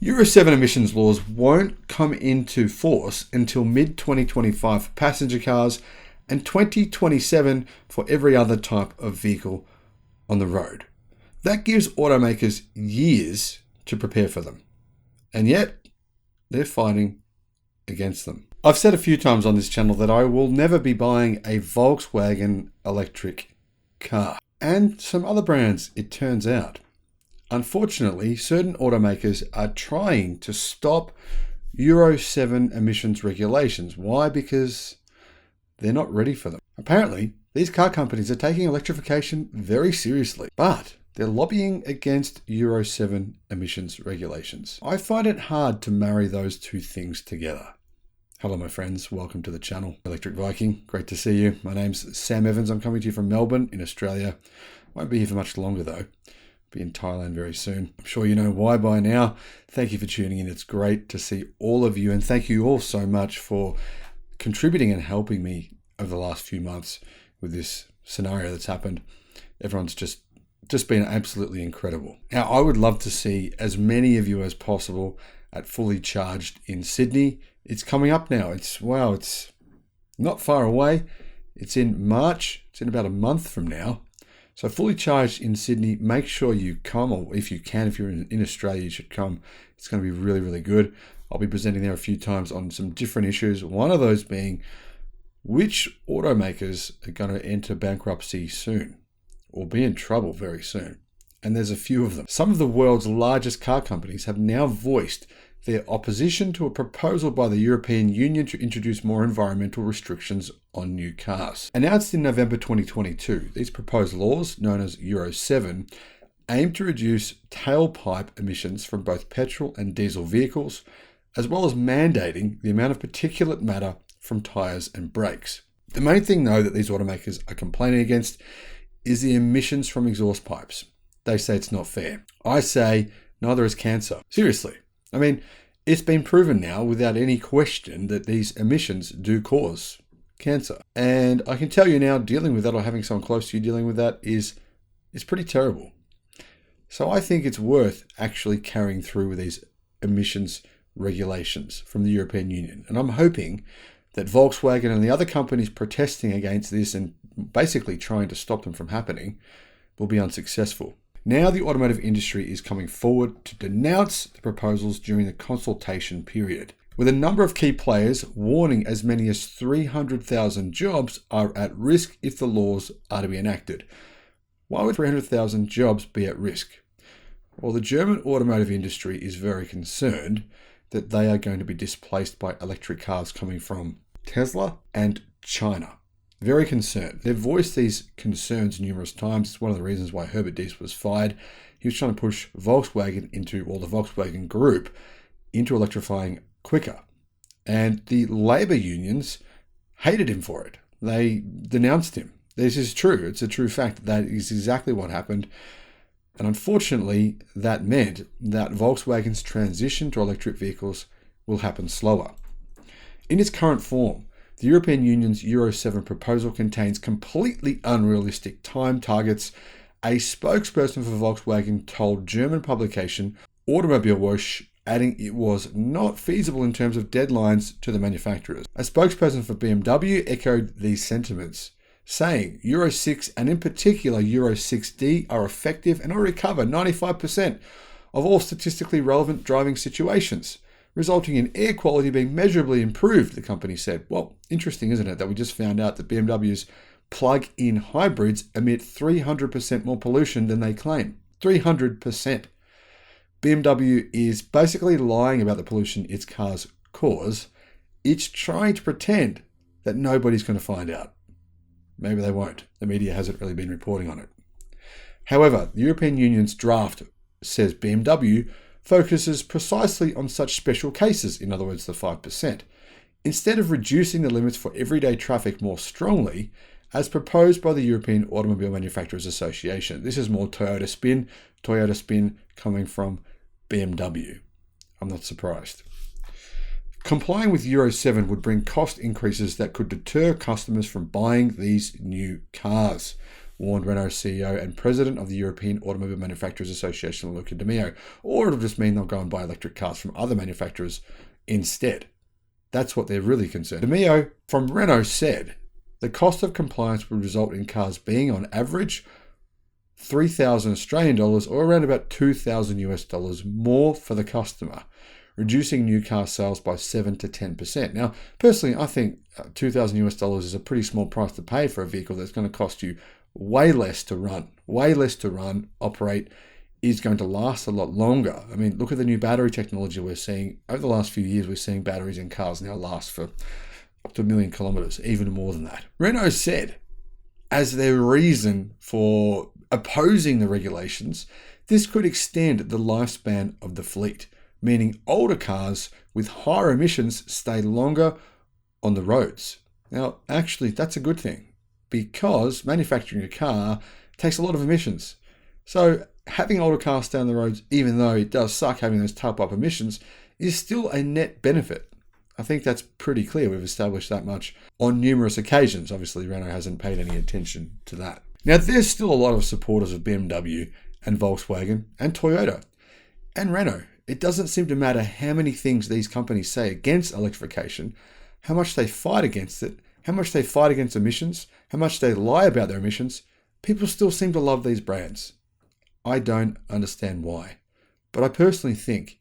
Euro 7 emissions laws won't come into force until mid-2025 for passenger cars and 2027 for every other type of vehicle on the road. That gives automakers years to prepare for them. And yet, they're fighting against them. I've said a few times on this channel that I will never be buying a Volkswagen electric car. And some other brands, it turns out. Unfortunately, certain automakers are trying to stop Euro 7 emissions regulations. Why? Because they're not ready for them. Apparently, these car companies are taking electrification very seriously, but they're lobbying against Euro 7 emissions regulations. I find it hard to marry those two things together. Hello, my friends. Welcome to the channel, Electric Viking. Great to see you. My name's Sam Evans. I'm coming to you from Melbourne in Australia. Won't be here for much longer, though. Be in Thailand very soon. I'm sure you know why by now. Thank you for tuning in. It's great to see all of you, and thank you all so much for contributing and helping me over the last few months with this scenario that's happened. Everyone's just been absolutely incredible. Now, I would love to see as many of you as possible at Fully Charged in Sydney. It's coming up now. It's not far away. It's in March. It's in about a month from now. So Fully Charged in Sydney, make sure you come, or if you can, if you're in Australia, you should come. It's going to be really, really good. I'll be presenting there a few times on some different issues. One of those being which automakers are going to enter bankruptcy soon or be in trouble very soon. And there's a few of them. Some of the world's largest car companies have now voiced their opposition to a proposal by the European Union to introduce more environmental restrictions on new cars. Announced in November 2022, these proposed laws, known as Euro 7, aim to reduce tailpipe emissions from both petrol and diesel vehicles, as well as mandating the amount of particulate matter from tyres and brakes. The main thing, though, that these automakers are complaining against is the emissions from exhaust pipes. They say it's not fair. I say neither is cancer. Seriously. I mean, it's been proven now without any question that these emissions do cause cancer. And I can tell you now, dealing with that or having someone close to you dealing with that is pretty terrible. So I think it's worth actually carrying through with these emissions regulations from the European Union. And I'm hoping that Volkswagen and the other companies protesting against this and basically trying to stop them from happening will be unsuccessful. Now the automotive industry is coming forward to denounce the proposals during the consultation period, with a number of key players warning as many as 300,000 jobs are at risk if the laws are to be enacted. Why would 300,000 jobs be at risk? Well, the German automotive industry is very concerned that they are going to be displaced by electric cars coming from Tesla and China. Very concerned. They've voiced these concerns numerous times. It's one of the reasons why Herbert Diess was fired. He was trying to push Volkswagen the Volkswagen Group into electrifying quicker. And the labor unions hated him for it. They denounced him. This is true. It's a true fact. That is exactly what happened. And unfortunately, that meant that Volkswagen's transition to electric vehicles will happen slower. In its current form, the European Union's Euro 7 proposal contains completely unrealistic time targets. A spokesperson for Volkswagen told German publication Automobilwoche, adding it was not feasible in terms of deadlines to the manufacturers. A spokesperson for BMW echoed these sentiments, saying Euro 6 and in particular Euro 6D are effective and already cover 95% of all statistically relevant driving situations, resulting in air quality being measurably improved, the company said. Well, interesting, isn't it, that we just found out that BMW's plug-in hybrids emit 300% more pollution than they claim. 300%. BMW is basically lying about the pollution its cars cause. It's trying to pretend that nobody's going to find out. Maybe they won't. The media hasn't really been reporting on it. However, the European Union's draft, says BMW, focuses precisely on such special cases, in other words, the 5%, instead of reducing the limits for everyday traffic more strongly, as proposed by the European Automobile Manufacturers Association. This is more Toyota spin coming from BMW. I'm not surprised. Complying with Euro 7 would bring cost increases that could deter customers from buying these new cars. warned Renault's CEO and president of the European Automobile Manufacturers Association, Luca De Meo. Or it'll just mean they'll go and buy electric cars from other manufacturers instead. That's what they're really concerned. De Meo from Renault said the cost of compliance would result in cars being on average 3,000 Australian dollars or around about 2,000 US dollars more for the customer, reducing new car sales by 7 to 10%. Now, personally, I think 2,000 US dollars is a pretty small price to pay for a vehicle that's going to cost you way less to run, operate, is going to last a lot longer. I mean, look at the new battery technology we're seeing. Over the last few years, we're seeing batteries in cars now last for up to 1 million kilometers, even more than that. Renault said, as their reason for opposing the regulations, this could extend the lifespan of the fleet, meaning older cars with higher emissions stay longer on the roads. Now, actually, that's a good thing because manufacturing a car takes a lot of emissions. So having older cars stay on the roads, even though it does suck having those top-up emissions, is still a net benefit. I think that's pretty clear. We've established that much on numerous occasions. Obviously, Renault hasn't paid any attention to that. Now, there's still a lot of supporters of BMW and Volkswagen and Toyota and Renault. It doesn't seem to matter how many things these companies say against electrification, how much they fight against it, how much they fight against emissions, how much they lie about their emissions. People still seem to love these brands. I don't understand why. But I personally think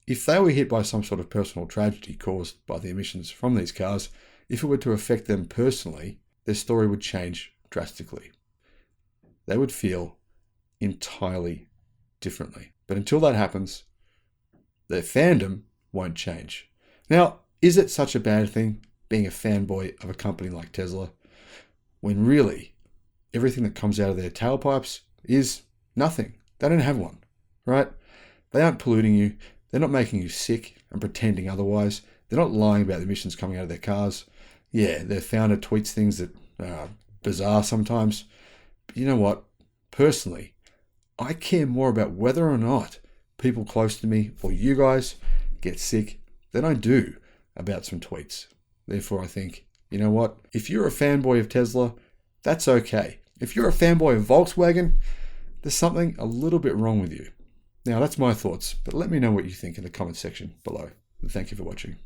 if they were hit by some sort of personal tragedy caused by the emissions from these cars, if it were to affect them personally, their story would change drastically. They would feel entirely differently. But until that happens, their fandom won't change. Now, is it such a bad thing being a fanboy of a company like Tesla when really everything that comes out of their tailpipes is nothing? They don't have one, right? They aren't polluting you. They're not making you sick and pretending otherwise. They're not lying about the emissions coming out of their cars. Yeah, their founder tweets things that are bizarre sometimes. But you know what? Personally, I care more about whether or not people close to me or you guys get sick than I do about some tweets. Therefore, I think, you know what? If you're a fanboy of Tesla, that's okay. If you're a fanboy of Volkswagen, there's something a little bit wrong with you. Now, that's my thoughts, but let me know what you think in the comment section below. And thank you for watching.